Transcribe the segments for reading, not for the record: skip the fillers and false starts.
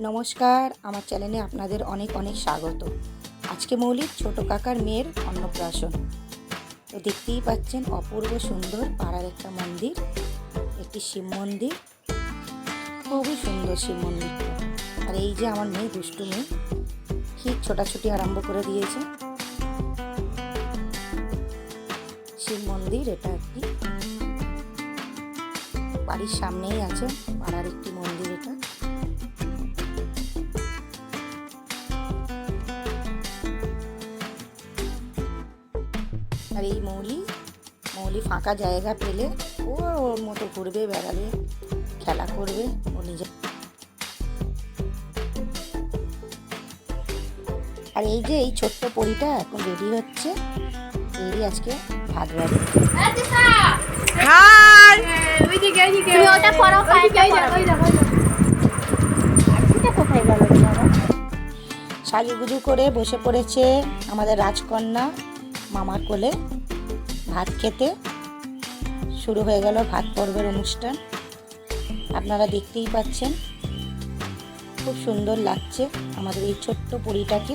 নমস্কার, আমার চ্যানেলে আপনাদের অনেক অনেক স্বাগত। আজকে মৌলির ছোট কাকার মেয়ের অন্নপ্রাশন। তো দেখতেই পাচ্ছেন অপূর্ব সুন্দর পাড়ার একটা মন্দির, একটি শিব মন্দির, খুবই সুন্দর শিব মন্দিরটা। আর এই যে আমার মেয়ে দুষ্টু মেয়ে ঠিক ছোটাছুটি আরম্ভ করে দিয়েছে। শিব মন্দির এটা একটি বাড়ির সামনেই আছে, পাড়ার একটি মন্দির এটা। আর এই মৌলি ফাঁকা জায়গা পেলে ও ওর মতো ঘুরবে, বেড়াবে, খেলা করবে ও নিজে। আর এই যে এই ছোট্ট পরীটা এখন রেডি হচ্ছে, এরই আজকে ভাত বাড়ি। সাজুগুজু করে বসে পড়েছে আমাদের রাজকন্যা মামার কোলে ভাত খেতে। শুরু হয়ে গেল ভাত পর্বের অনুষ্ঠান। আপনারা দেখতেই পাচ্ছেন খুব সুন্দর লাগছে আমাদের এই ছোট্ট পরীটাকে।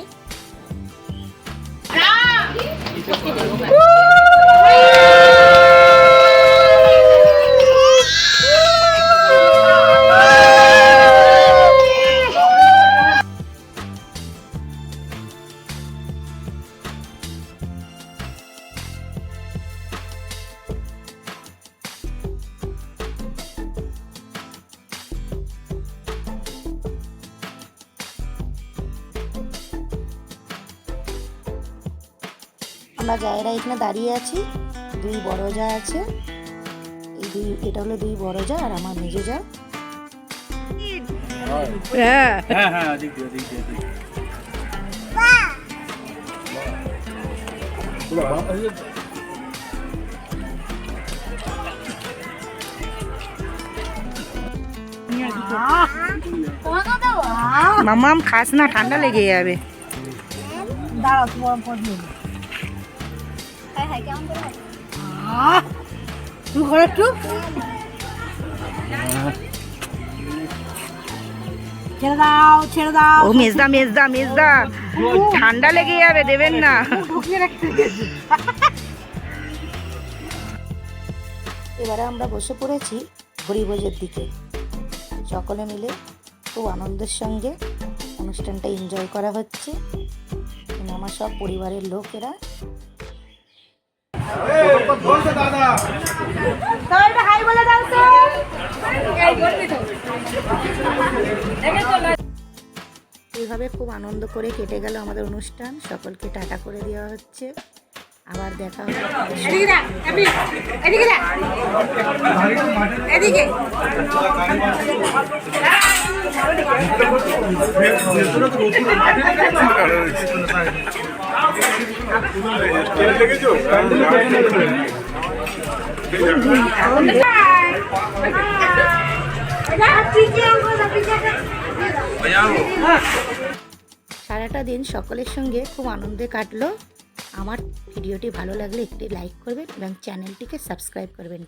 আমরা জায়েরা এখানে দাঁড়িয়ে আছি, দুই বড় যা আছে, এটা হলো দুই বড় যা আর আমার মেজো যা। মামাম খাস না, ঠান্ডা লেগে যাবে। ছেড়ে দাও ও মেজদা মেজদা মেজদা, ঠান্ডা লেগে যাবে, দেবেন না। এবারে আমরা বসে পড়েছি হরিভোজের দিকে। সকলে মিলে খুব আনন্দের সঙ্গে অনুষ্ঠানটা এনজয় করা হচ্ছে। আমার সব পরিবারের লোকেরা। এইভাবে খুব আনন্দ করে কেটে গেল আমাদের অনুষ্ঠান। সকলকে টাটা করে দেওয়া হচ্ছে, আবার দেখা হবে। সারাটা দিন সকলের সঙ্গে খুব আনন্দে কাটলো। আমার ভিডিওটি ভালো লাগলে একটি লাইক করবেন এবং চ্যানেলটিকে সাবস্ক্রাইব করবেন।